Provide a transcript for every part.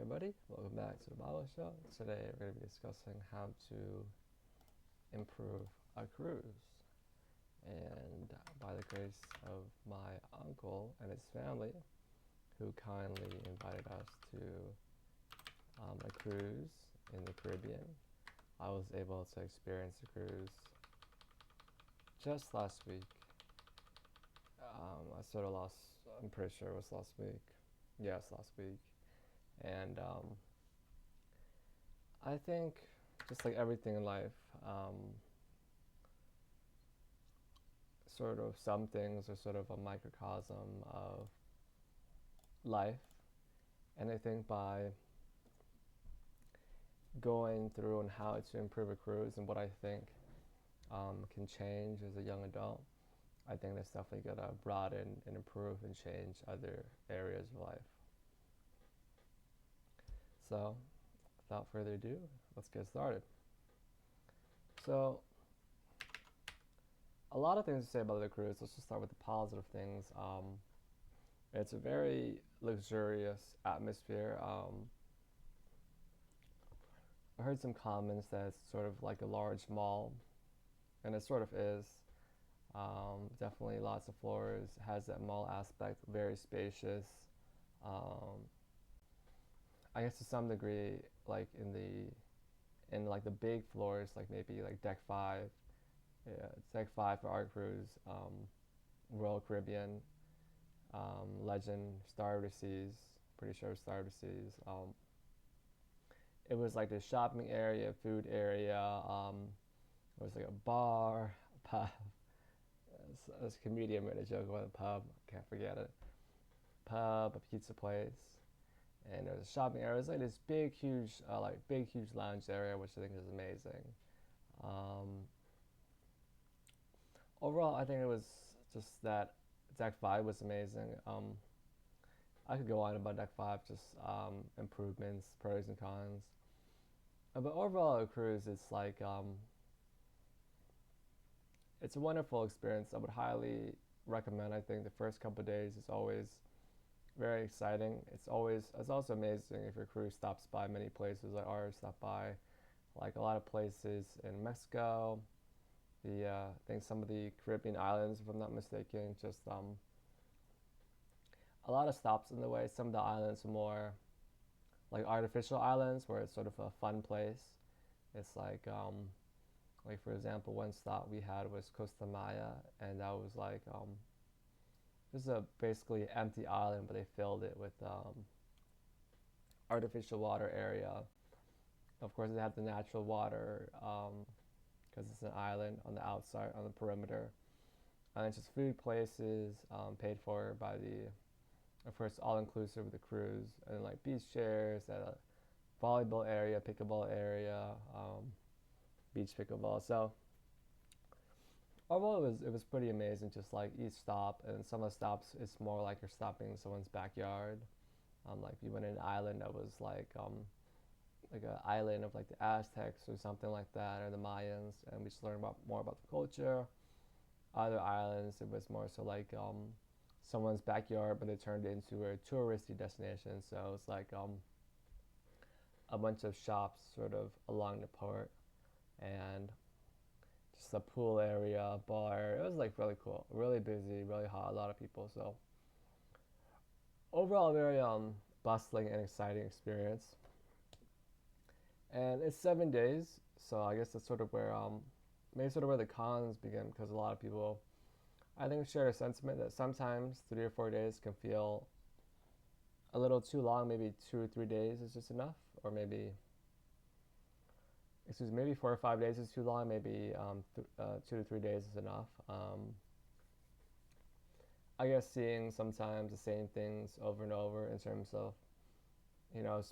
everybody, welcome back to the Bible Show. Today we're going to be discussing how to improve a cruise. And by the grace of my uncle and his family, who kindly invited us to a cruise in the Caribbean, I was able to experience the cruise just last week. I sort of lost, I'm pretty sure it was last week. Yes, last week. And I think just like everything in life, sort of some things are sort of a microcosm of life. And I think by going through and how to improve a cruise and what I think can change as a young adult, I think that's definitely going to broaden and improve and change other areas of life. So, without further ado, let's get started. So, a lot of things to say about the cruise. Let's just start with the positive things. It's a very luxurious atmosphere. I heard some comments that it's sort of like a large mall, and it sort of is. Definitely lots of floors, has that mall aspect, very spacious. Um, I guess to some degree, like in like the big floors, like maybe like deck five. Yeah, it's deck five for our cruise. Royal Caribbean, Legend, Star of the Seas. Pretty sure Star of the Seas. It was like the shopping area, food area. It was like a bar, a pub. As a comedian made a joke about a pub. Can't forget it. Pub, a pizza place, and there was a shopping area. It was like this big, huge lounge area, which I think is amazing. Um, Overall, I think it was just that Deck Five was amazing. I could go on about Deck Five, just improvements, pros and cons. But overall, a cruise, it's a wonderful experience. I would highly recommend. I think the first couple of days is always very exciting. It's also amazing if your cruise stops by many places like ours stopped by, like a lot of places in Mexico. I think some of the Caribbean islands, if I'm not mistaken, just a lot of stops in the way. Some of the islands are more like artificial islands where it's sort of a fun place. It's like for example, one stop we had was Costa Maya, and that was this is a basically empty island, but they filled it with artificial water area. Of course, they have the natural water because it's an island on the outside, on the perimeter. And it's just food places paid for by of course, all inclusive with the cruise, and like beach chairs, a volleyball area, pickleball area, beach pickleball. So overall, it was pretty amazing. Just like each stop, and some of the stops, it's more like you're stopping in someone's backyard. Like we went in an island that was like an island of like the Aztecs or something like that, or the Mayans, and we just learned more about the culture. Other islands, it was more so like someone's backyard, but they turned it into a touristy destination. So it's like a bunch of shops sort of along the port, and just a pool area, bar. It was like really cool, really busy, really hot, a lot of people. So overall, very bustling and exciting experience. And it's 7 days, so I guess that's sort of where maybe sort of where the cons begin, because a lot of people, I think, share a sentiment that sometimes 3 or 4 days can feel a little too long. Maybe 2 or 3 days is just enough, or maybe 4 or 5 days is too long. Maybe 2 to 3 days is enough. I guess seeing sometimes the same things over and over in terms of,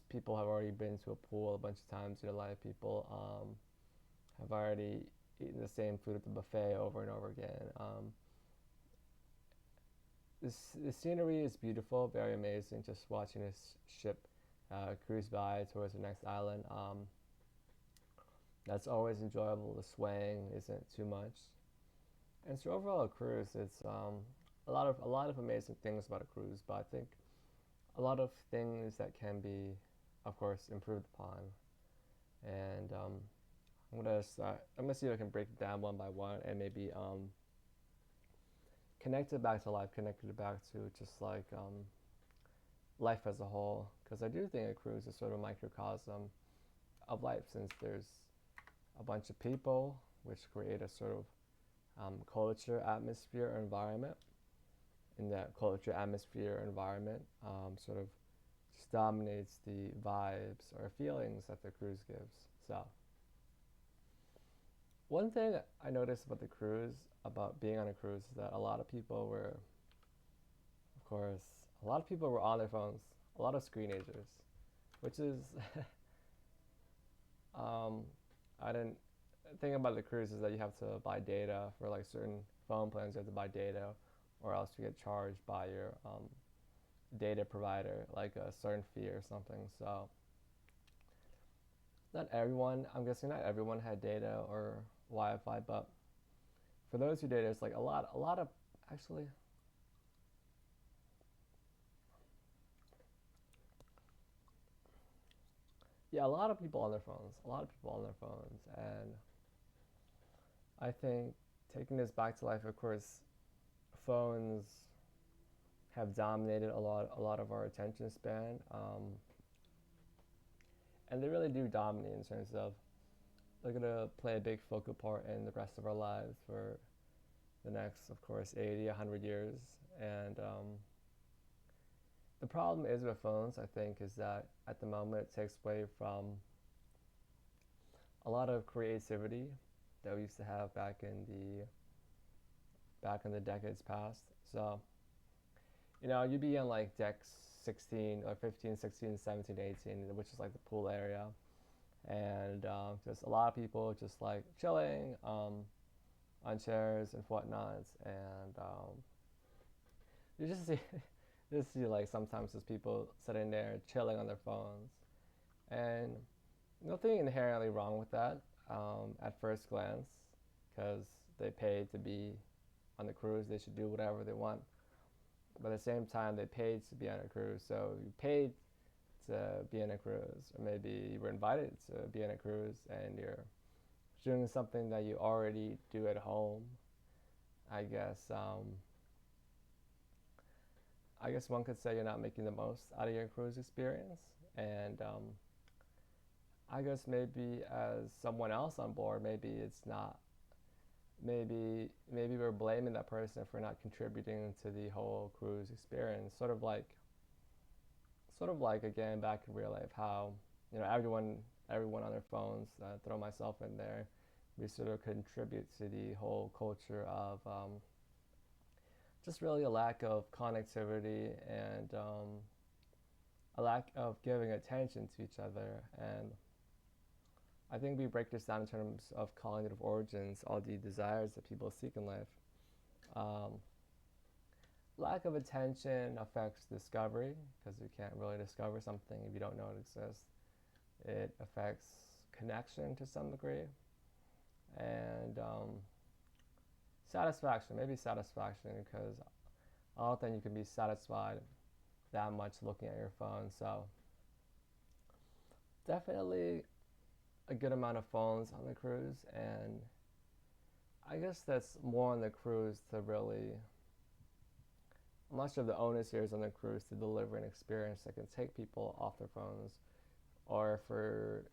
people have already been to a pool a bunch of times in their life. People have already eaten the same food at the buffet over and over again. The scenery is beautiful, very amazing. Just watching this ship cruise by towards the next island. That's always enjoyable. The swaying isn't too much, and so overall a cruise, it's a lot of amazing things about a cruise. But I think a lot of things that can be of course, improved upon. And I'm gonna see if I can break it down one by one and maybe connect it back to life, connect it back to just like life as a whole. Because I do think a cruise is sort of a microcosm of life, since there's a bunch of people which create a sort of culture, atmosphere, or environment. In that culture, atmosphere, environment, sort of just dominates the vibes or feelings that the cruise gives. So, one thing I noticed about the cruise, about being on a cruise, is that a lot of people were, of course, a lot of people were on their phones, a lot of screenagers, which is, um, I didn't think about the cruise is that you have to buy data for like certain phone plans. You have to buy data, or else you get charged by your data provider like a certain fee or something. So not everyone, I'm guessing not everyone had data or Wi-Fi, but for those who did, it's like a lot of actually, yeah, a lot of people on their phones, a lot of people on their phones, and I think taking this back to life, of course, phones have dominated a lot of our attention span, and they really do dominate in terms of they're gonna play a big focal part in the rest of our lives for the next, of course, 80, 100 years. And the problem is with phones, I think, is that at the moment it takes away from a lot of creativity that we used to have back in the decades past. So, you'd be in like deck 16 or 15, 16, 17, 18, which is like the pool area. And just a lot of people just like chilling on chairs and whatnots. And you just see, just see like sometimes just people sitting there chilling on their phones. And nothing inherently wrong with that at first glance, because they paid to be on the cruise. They should do whatever they want. But at the same time, they paid to be on a cruise. So you paid to be on a cruise, or maybe you were invited to be on a cruise and you're doing something that you already do at home. I guess I guess one could say you're not making the most out of your cruise experience. And I guess maybe as someone else on board, maybe it's not. Maybe we're blaming that person for not contributing to the whole cruise experience. Sort of like again back in real life, how everyone on their phones. Throw myself in there. We sort of contribute to the whole culture of just really a lack of connectivity and a lack of giving attention to each other. And I think we break this down in terms of cognitive origins, all the desires that people seek in life. Um, Lack of attention affects discovery, because you can't really discover something if you don't know it exists. It affects connection to some degree, and satisfaction, maybe satisfaction, because I don't think you can be satisfied that much looking at your phone. So definitely a good amount of phones on the cruise, and I guess that's more on the cruise to really. I'm not sure if the onus here is on the cruise to deliver an experience that can take people off their phones, or for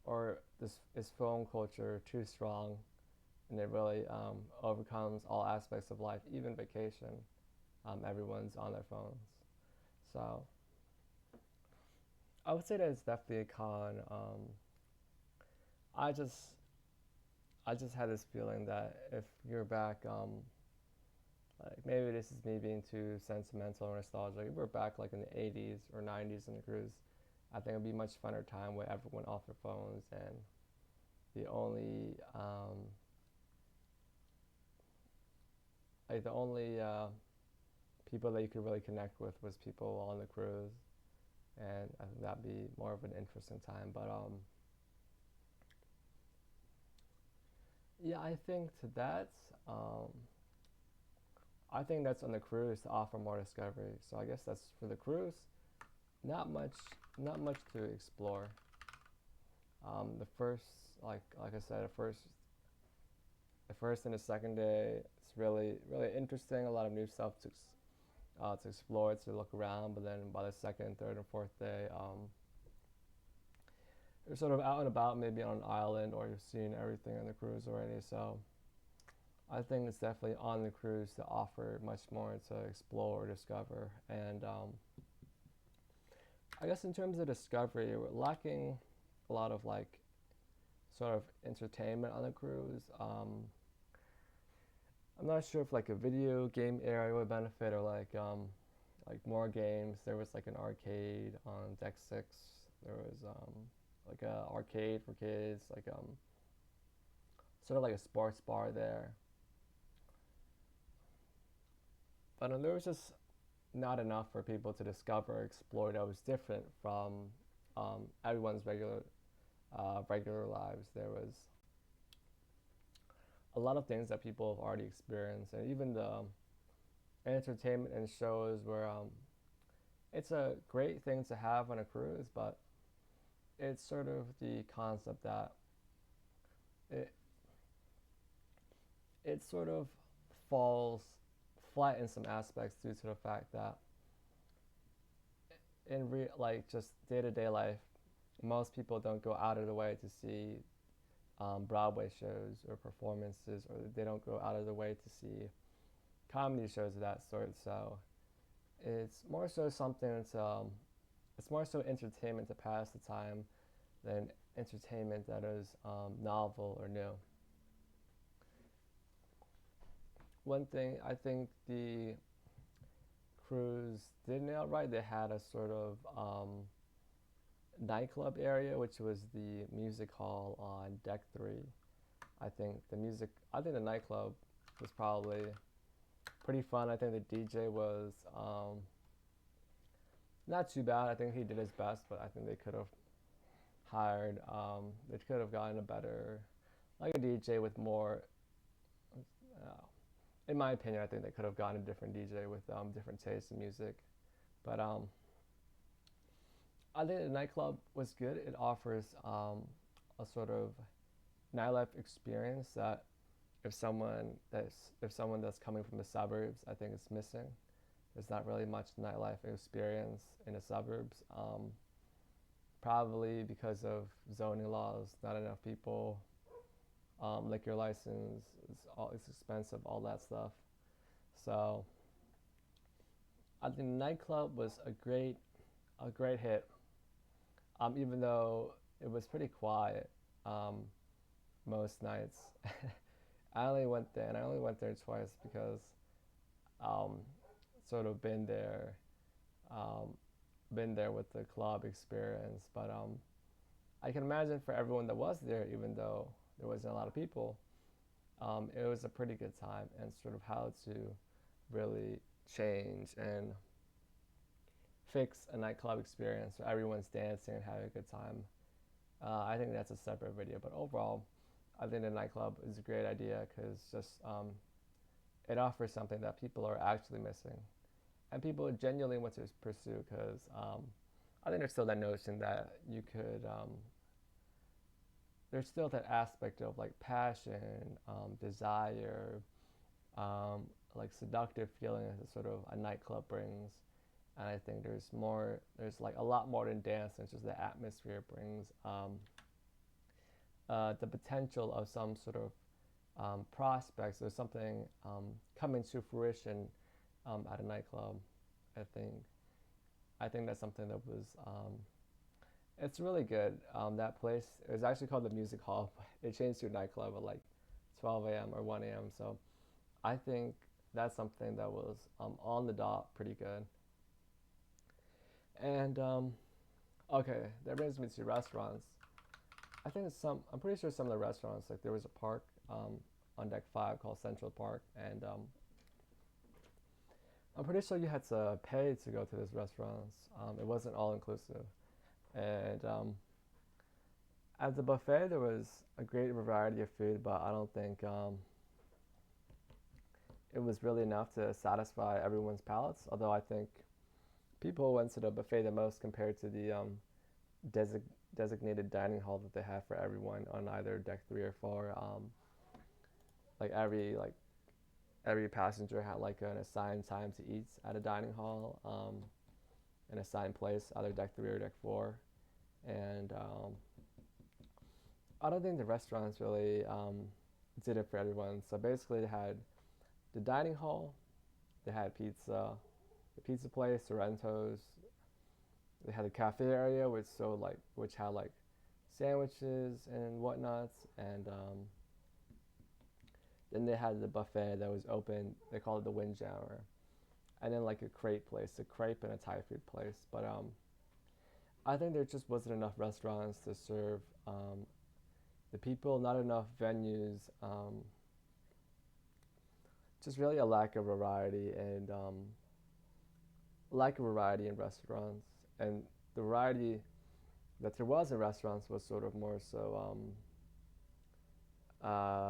or this is phone culture too strong, and it really overcomes all aspects of life, even vacation. Everyone's on their phones, so I would say that it's definitely a con. I just I just had this feeling that if you're back, like maybe this is me being too sentimental or nostalgic. If we're back like in the 80s or 90s in the cruise, I think it'd be a much funner time with everyone off their phones, and the only the only people that you could really connect with was people on the cruise, and I think that'd be more of an interesting time. But yeah, um, I think that's on the cruise to offer more discovery. So I guess that's for the cruise. not much, not much to explore. The first, like I said, the first and the second day, it's really interesting. A lot of new stuff to explore, to look around. But then by the second, third, and fourth day, you're sort of out and about, maybe on an island, or you've seen everything on the cruise already. So I think it's definitely on the cruise to offer much more to explore or discover. And I guess in terms of discovery, we're lacking a lot of like sort of entertainment on the cruise. I'm not sure if like a video game area would benefit, or like more games. There was like an arcade on deck 6. There was like a arcade for kids, like sort of like a sports bar there. But there was just not enough for people to discover, explore that was different from everyone's regular lives. There was a lot of things that people have already experienced, and even the entertainment and shows where it's a great thing to have on a cruise, but it's sort of the concept that it it sort of falls flat in some aspects due to the fact that like just day to day life, most people don't go out of the way to see Broadway shows or performances, or they don't go out of the way to see comedy shows of that sort. So it's more so it's more so entertainment to pass the time than entertainment that is novel or new. One thing I think the cruise did nail right, they had a sort of nightclub area, which was the music hall on deck 3. I think the nightclub was probably pretty fun. I think the DJ was not too bad. I think he did his best, but I think they could have gotten a better, like a DJ with more. Uh, in my opinion, I think they could have gotten a different DJ with different tastes in music. But I think the nightclub was good. It offers a sort of nightlife experience that if someone that's coming from the suburbs, I think it's missing. There's not really much nightlife experience in the suburbs. Probably because of zoning laws, not enough people. Liquor license, it's expensive, all that stuff. So I think the nightclub was a great hit. Even though it was pretty quiet most nights. I only went there twice because um, sort of um, been there with the club experience. But I can imagine for everyone that was there, even though there wasn't a lot of people, it was a pretty good time, and sort of how to really change and fix a nightclub experience where everyone's dancing and having a good time. I think that's a separate video, but overall, I think the nightclub is a great idea because just it offers something that people are actually missing, and people genuinely want to pursue. Because I think there's still that notion that you could. There's still that aspect of like passion, desire, like seductive feeling that sort of a nightclub brings. And I think there's like a lot more than dance. It's just the atmosphere brings the potential of some sort of prospects or something coming to fruition at a nightclub. I think I think that's something that was it's really good. That place, it was actually called the Music Hall, but it changed to a nightclub at like 12 a.m. or 1 a.m. So I think that's something that was on the dot, pretty good. And okay, that brings me to restaurants. I'm pretty sure some of the restaurants, like there was a park on deck 5 called Central Park, and I'm pretty sure you had to pay to go to these restaurants. It wasn't all inclusive. And at the buffet, there was a great variety of food, but I don't think it was really enough to satisfy everyone's palates. Although I think people went to the buffet the most compared to the desig- designated dining hall that they have for everyone on either deck 3 or 4. Like every passenger had like an assigned time to eat at a dining hall, an assigned place, either deck 3 or deck 4. And I don't think the restaurants really did it for everyone. So basically, they had the dining hall, they had pizza, the pizza place, Sorrento's. They had the cafe area, which had like sandwiches and whatnots, and then they had the buffet that was open. They called it the Windjammer, and then like a crepe place, a crepe and a Thai food place. But I think there just wasn't enough restaurants to serve the people, not enough venues, just really a lack of variety and lack of variety in restaurants. And the variety that there was in restaurants was sort of more so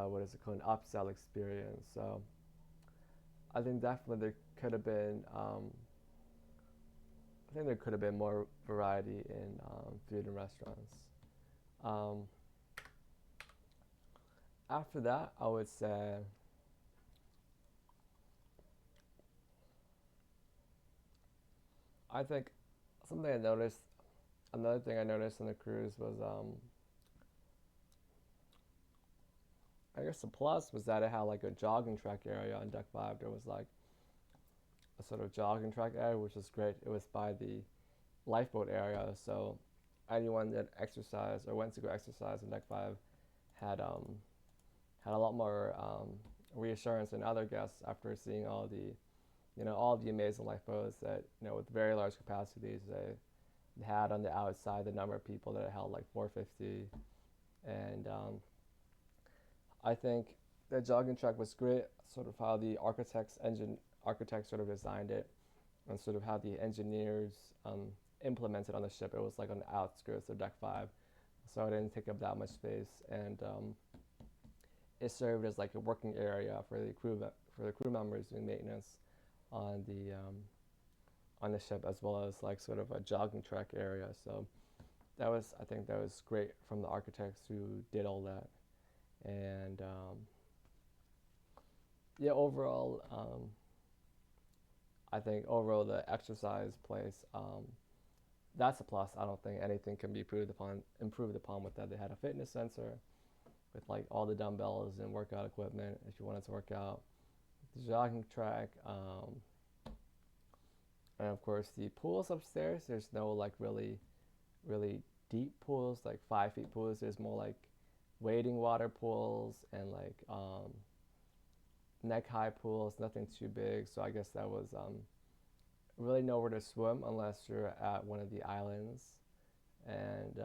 what is it called, an upsell experience. So I think definitely there could have been I think there could have been more variety in food and restaurants. Um, After that, I would say I think something I noticed. Another thing I noticed on the cruise was I guess the plus was that it had like a jogging track area on deck 5. There was like a sort of jogging track area, which was great. It was by the lifeboat area, so anyone that exercised or went to go exercise on deck 5 had had a lot more reassurance than other guests after seeing all the amazing lifeboats that with very large capacities they had on the outside. The number of people that it held, like 450, and I think the jogging track was great. Sort of how the architects sort of designed it, and sort of how the engineers implemented on the ship. It was like on the outskirts of deck 5, so it didn't take up that much space, and it served as like a working area for the crew members doing maintenance on the ship, as well as like sort of a jogging track area. So I think that was great from the architects who did all that. And yeah, overall, I think overall the exercise place, that's a plus. I don't think anything can be improved upon with that. They had a fitness center with like all the dumbbells and workout equipment if you wanted to work out. The jogging track, and of course the pools upstairs. There's no like really deep pools, like 5 feet pools. There's more like wading water pools and like neck high pools, nothing too big. So I guess that was really nowhere to swim unless you're at one of the islands, and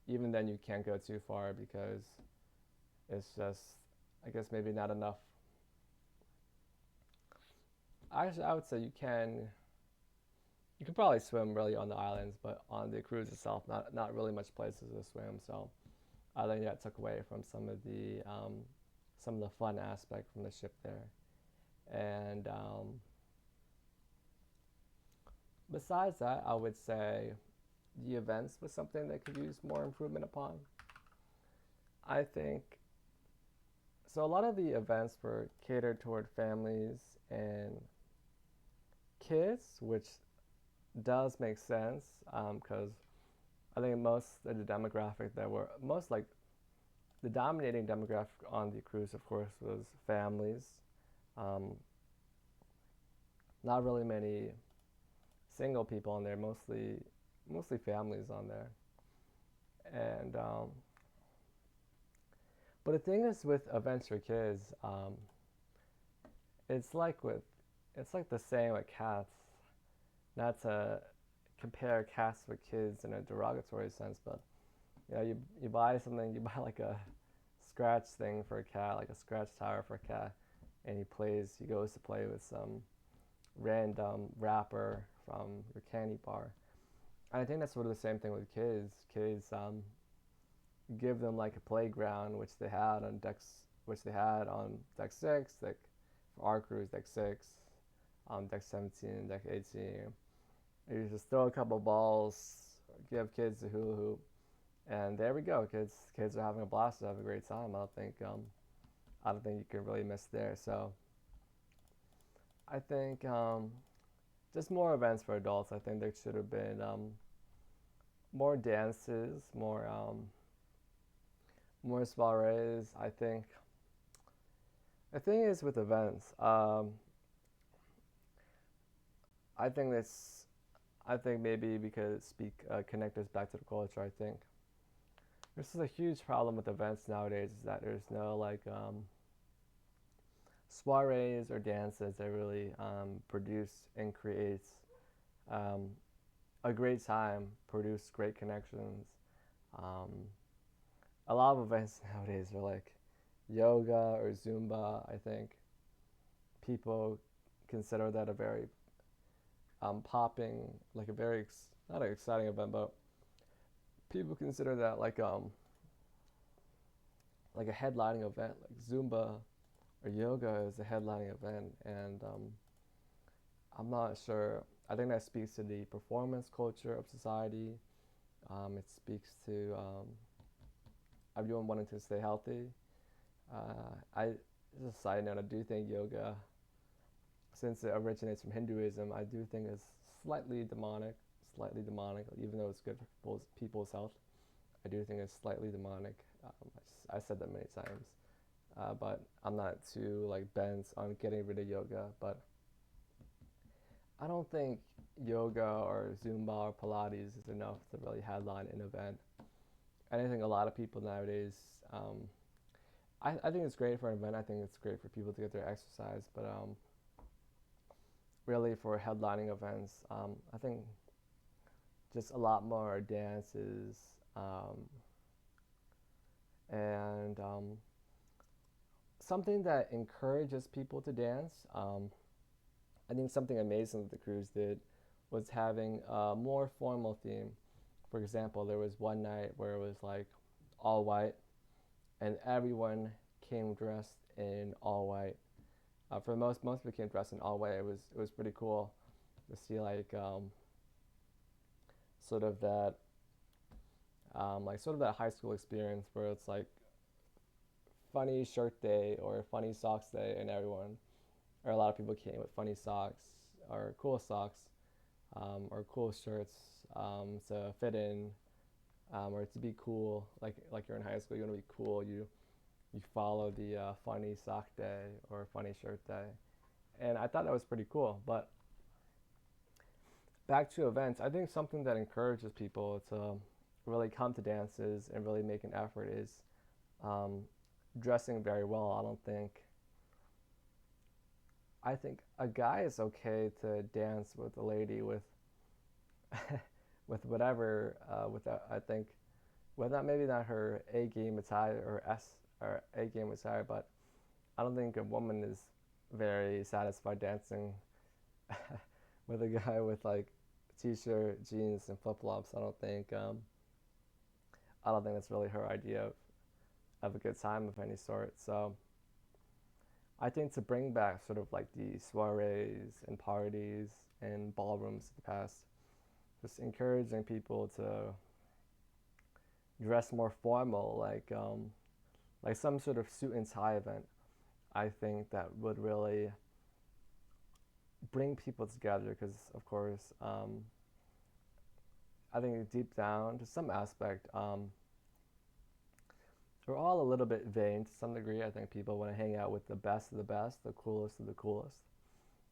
even then you can't go too far because it's just, I guess, maybe not enough. Actually, I would say you can probably swim really on the islands, but on the cruise itself, not really much places to swim. So I think that took away from some of the fun aspect from the ship there. And besides that, I would say the events was something that could use more improvement upon. I think so. A lot of the events were catered toward families and kids, which does make sense because I think most of the demographic that were most like the dominating demographic on the cruise, of course, was families. Um, Not really many single people on there, mostly families on there. And but the thing is with events for kids, it's like with it's like the same with cats. Not to compare cats with kids in a derogatory sense, but you buy something, you buy like a scratch thing for a cat, like a scratch tower for a cat, and he goes to play with some random wrapper from your candy bar. And I think that's sort of the same thing with kids. Kids, give them like a playground, which they had on deck 6, like for our cruise, deck 6, deck 17, deck 18. just throw a couple balls, give kids a hula hoop, and there we go. Kids are having a blast, having a great time. I don't think you can really miss there. So I think just more events for adults. I think there should have been more dances, more soirees. I think the thing is with events. I think this. I think maybe because speak connect us back to the culture. I think this is a huge problem with events nowadays. Is that there's no like soirees or dances that really produce and creates um, a great time, produce great connections. Um, a lot of events nowadays are like yoga or Zumba. I think people consider that a very popping, like a very not an exciting event, but people consider that like a headlining event, like Zumba or yoga is a headlining event, and I'm not sure. I think that speaks to the performance culture of society. It speaks to everyone wanting to stay healthy. I just a side note, I do think yoga, since it originates from Hinduism, I do think it's slightly demonic, even though it's good for people's health. I do think it's slightly demonic. I said that many times, but I'm not too like bent on getting rid of yoga. But I don't think yoga or Zumba or Pilates is enough to really headline an event. And I think a lot of people nowadays, I think it's great for an event. I think it's great for people to get their exercise. But really for headlining events, I think just a lot more dances and something that encourages people to dance. I think something amazing that the cruise did was having a more formal theme. For example, there was one night where it was like all white, and everyone came dressed in all white. For most people came dressed in all white. It was pretty cool to see sort of that sort of that high school experience where it's like funny shirt day or funny socks day, and everyone or a lot of people came with funny socks or cool shirts to fit in or to be cool. Like you're in high school, you want to be cool. You follow the funny sock day or funny shirt day, and I thought that was pretty cool. But back to events, I think something that encourages people to really come to dances and really make an effort is um, dressing very well. I think a guy is okay to dance with a lady with with whatever with that. I think well not maybe not her A game attire or A game attire, but I don't think a woman is very satisfied dancing with a guy with like t-shirt, jeans, and flip flops. I don't think that's really her idea of a good time of any sort. So I think to bring back sort of like the soirees and parties and ballrooms of the past, just encouraging people to dress more formal, like some sort of suit and tie event. I think that would really bring people together because, of course, I think deep down, to some aspect, we're all a little bit vain to some degree. I think people want to hang out with the best of the best, the coolest of the coolest,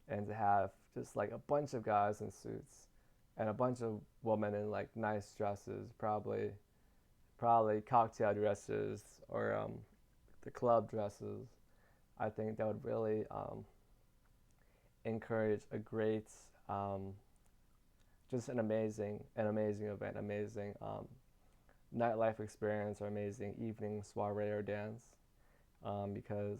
and to have just like a bunch of guys in suits and a bunch of women in like nice dresses, probably cocktail dresses or the club dresses. I think that would really encourage a great, just an amazing event, amazing nightlife experience, or amazing evening soiree or dance. Because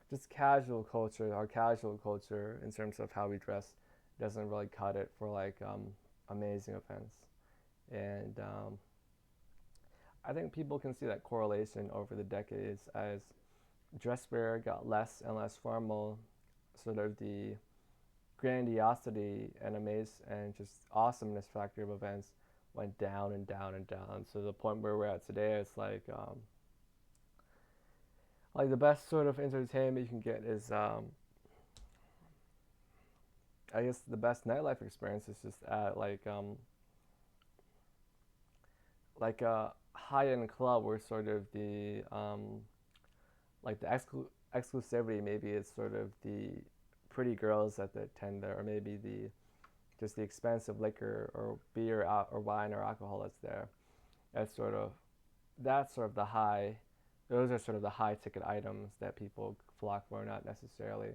just our casual culture in terms of how we dress, doesn't really cut it for like amazing events. And I think people can see that correlation over the decades as dress wear got less and less formal. Sort of the grandiosity and just awesomeness factor of events went down and down and down. So the point where we're at today, it's like the best sort of entertainment you can get is I guess the best nightlife experience is just at like a high end club where sort of the like the exclusivity maybe is sort of the pretty girls that attend there, or maybe the just the expensive liquor or beer or wine or alcohol that's there. That's sort of that's sort of the high. Those are sort of the high ticket items that people flock for, not necessarily,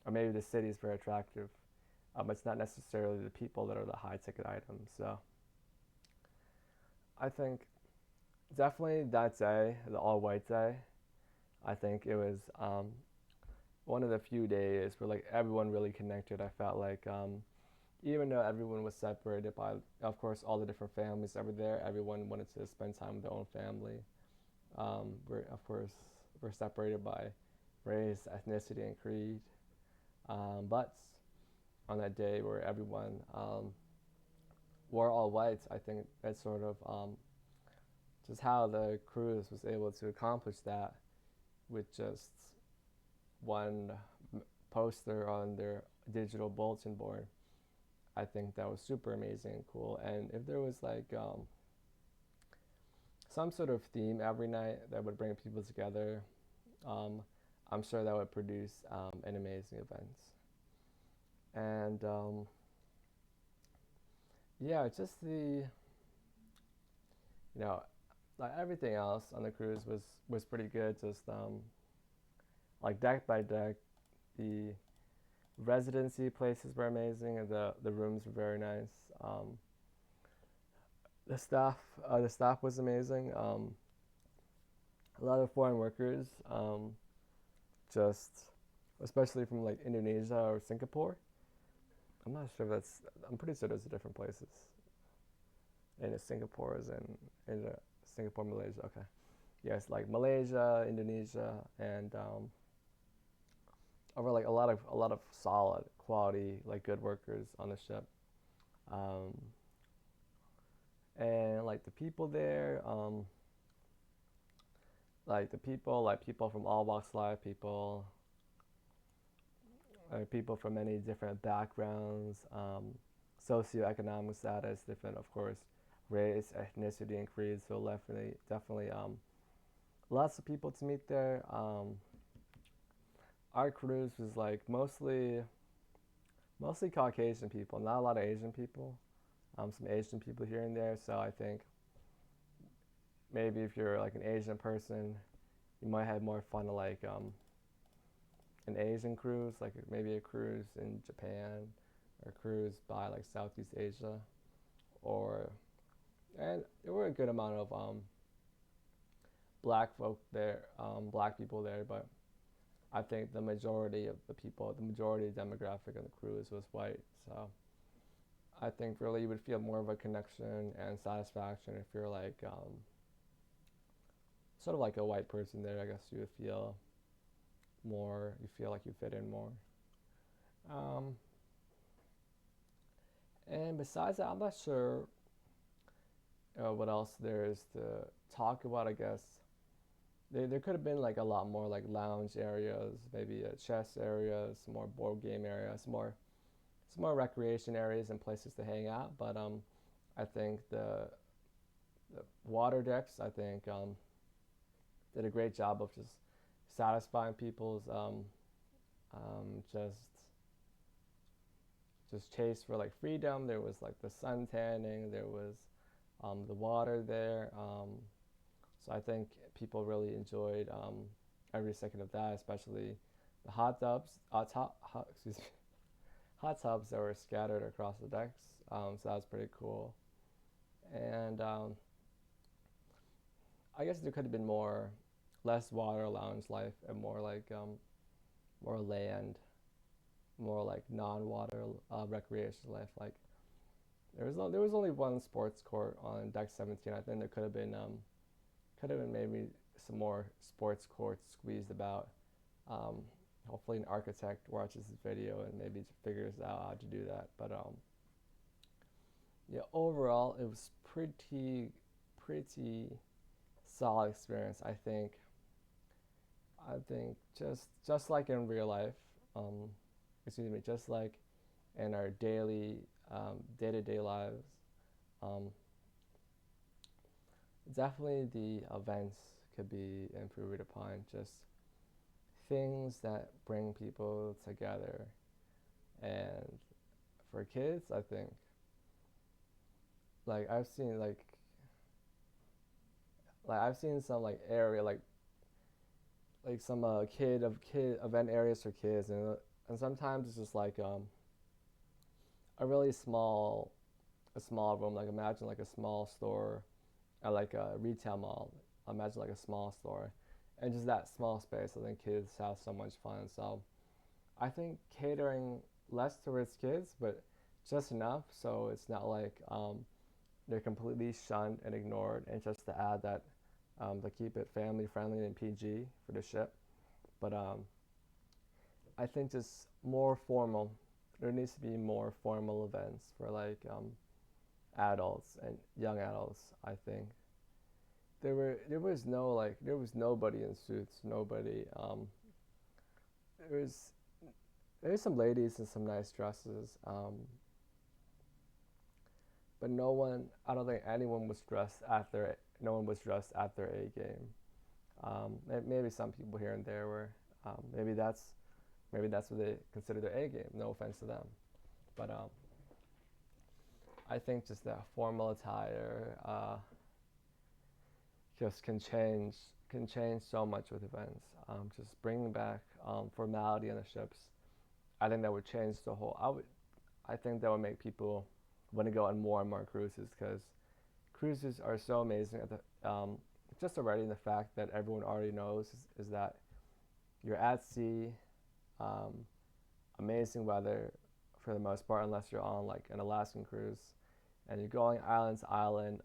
or maybe the city is very attractive. It's not necessarily the people that are the high ticket items. So I think definitely that day, the all white day, I think it was one of the few days where like everyone really connected. I felt like even though everyone was separated by, of course, all the different families that were there, everyone wanted to spend time with their own family. Of course, we're separated by race, ethnicity, and creed. But on that day where everyone wore all whites, I think that's sort of just how the cruise was able to accomplish that with just one poster on their digital bulletin board. I think that was super amazing and cool. And if there was like some sort of theme every night that would bring people together, um, I'm sure that would produce an amazing event. And yeah, just you know, like everything else on the cruise was pretty good. Just like deck by deck, the residency places were amazing, and the rooms were very nice. The staff was amazing. A lot of foreign workers, just especially from like Indonesia or Singapore. I'm not sure if that's. I'm pretty sure those are different places. And Singapore is in Singapore, Malaysia. Okay, yes, like Malaysia, Indonesia, and over like a lot of solid quality like good workers on the ship. Um, and like the people there, like people from all walks of life, people from many different backgrounds, socioeconomic status, different, of course, race, ethnicity, and creed. So definitely, lots of people to meet there. Our cruise was like mostly Caucasian people, not a lot of Asian people. Some Asian people here and there. So I think maybe if you're like an Asian person, you might have more fun to like an Asian cruise, like maybe a cruise in Japan, or a cruise by like Southeast Asia, or and there were a good amount of black folk there, black people there, but I think the majority demographic of the cruise was white. So I think really you would feel more of a connection and satisfaction if you're like sort of like a white person there. I guess you would feel more. You feel like you fit in more. Um, and besides that, I'm not sure what else there is to talk about. I guess there could have been like a lot more like lounge areas, maybe chess areas, some more board game areas, some more recreation areas and places to hang out. But I think the water decks, I think did a great job of just satisfying people's um, just just chase for like freedom. There was like the sun tanning, there was the water there. So I think people really enjoyed every second of that, especially the excuse me, hot tubs that were scattered across the decks. So that was pretty cool. And I guess there could have been less water lounge life and more land, more like non-water recreation life. Like there was only one sports court on deck 17. I think there could have been maybe some more sports courts squeezed about. Um, hopefully an architect watches this video and maybe figures out how to do that. But yeah, overall it was pretty solid experience. I think just like in real life, um, excuse me, just like in our daily day-to-day lives, um, definitely the events could be improved upon. Just things that bring people together, and for kids, I think like I've seen some like area like some kid event areas for kids, and sometimes it's just like a really small room. Like imagine like a small store at like a retail mall. Imagine like a small store, and just that small space. I think kids have so much fun. So I think catering less towards kids, but just enough so it's not like they're completely shunned and ignored. And just to add that to keep it family friendly and PG for the ship. But I think just more formal. There needs to be more formal events for like adults and young adults. I think there was nobody in suits. Nobody. There was there's some ladies in some nice dresses. But no one. I don't think anyone was dressed at their. No one was dressed at their A game. Maybe some people here and there were. Maybe that's what they consider their A game. No offense to them, but I think just that formal attire just can change so much with events. Just bringing back formality on the ships. I think that would change the whole. I think that would make people want to go on more and more cruises because cruises are so amazing at the just already the fact that everyone already knows is that you're at sea, um, amazing weather for the most part, unless you're on like an Alaskan cruise, and you're going island to island.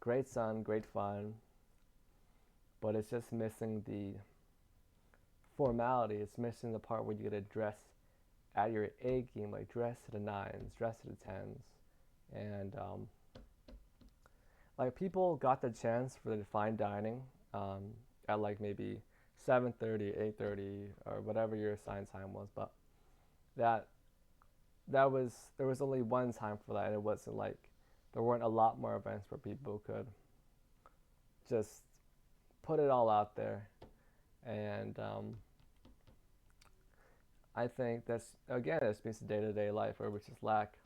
Great sun, great fun, but it's just missing the formality. It's missing the part where you get to dress at your A game, like dress to the nines, dress to the tens, and like people got the chance for the fine dining at like maybe 7:30, 8:30, or whatever your assigned time was, but that there was only one time for that, and it wasn't like there weren't a lot more events where people could just put it all out there, and I think that's again it speaks to day to day life where we lack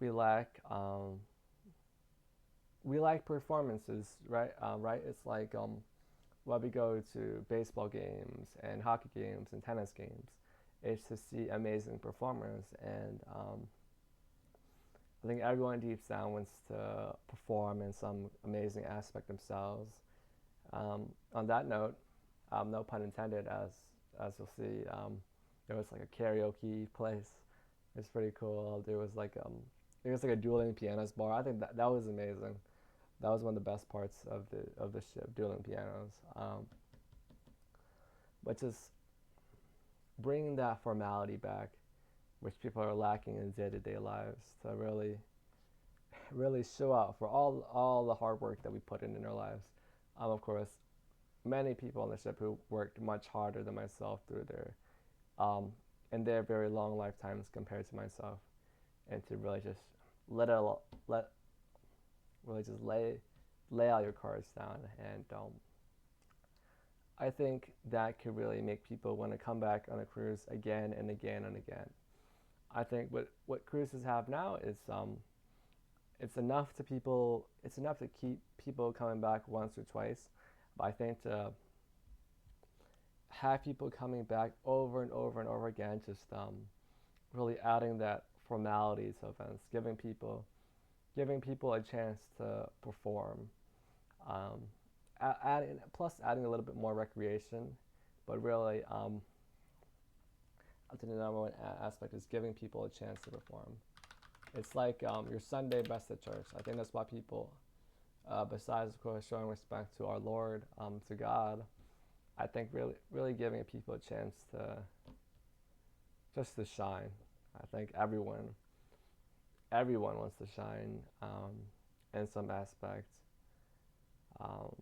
we like performances, right? Right? It's like when we go to baseball games and hockey games and tennis games, it's to see amazing performers, and I think everyone deep down wants to perform in some amazing aspect themselves. On that note, no pun intended, as you'll see, there was like a karaoke place. It's pretty cool. There was like a dueling pianos bar. I think that was amazing. That was one of the best parts of the ship, dueling pianos. But just bringing that formality back, which people are lacking in day to day lives, to really show out for all the hard work that we put in our lives. Of course, many people on the ship who worked much harder than myself through their um, in their very long lifetimes compared to myself, and to really just let it let really just lay all your cards down, and I think that could really make people want to come back on a cruise again and again and again. I think what cruises have now is it's enough to keep people coming back once or twice, but I think to have people coming back over and over and over again, just really adding that formality to events, giving people a chance to perform, um, adding a little bit more recreation, but really I think the number one aspect is giving people a chance to perform. It's like your Sunday best at church. I think that's why people, besides of course showing respect to our Lord, to God, I think really giving people a chance to just to shine. I think everyone wants to shine in some aspect. Um,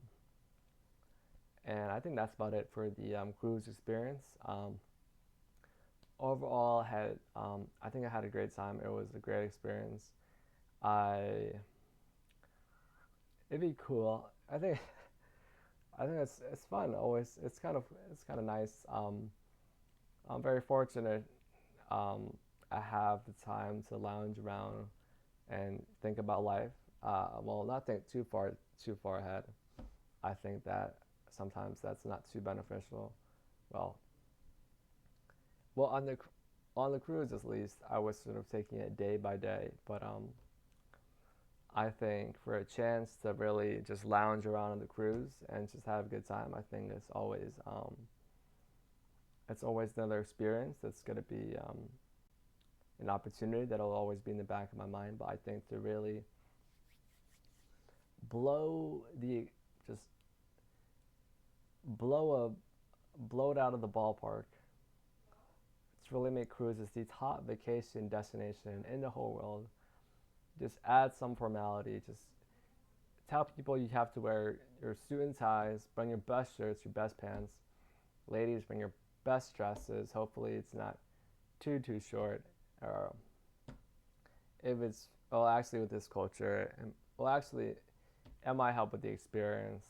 and I think that's about it for the cruise experience. Overall, I think I had a great time. It was a great experience. I It'd be cool. I think it's fun. Always, it's kind of nice. I'm very fortunate. I have the time to lounge around and think about life. Well, not think too far ahead. I think that sometimes that's not too beneficial. Well, well on the cruise at least, I was sort of taking it day by day. But I think for a chance to really just lounge around on the cruise and just have a good time, I think it's always another experience that's going to be an opportunity that'll always be in the back of my mind. But I think to really blow the just blow blow it out of the ballpark. It's really make cruises the top vacation destination in the whole world. Just add some formality. Just tell people you have to wear your suit and ties, bring your best shirts, your best pants. Ladies, bring your best dresses. Hopefully, it's not too short. Or if it's well, actually, with this culture, and well, actually, it might help with the experience.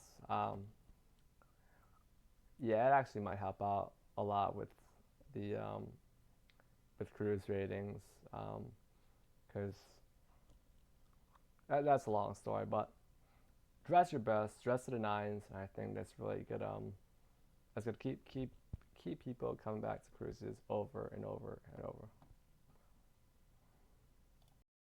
Yeah, it actually might help out a lot the with cruise ratings, because that's a long story. But dress your best, dress to the nines, and I think that's really good. That's gonna keep people coming back to cruises over and over and over.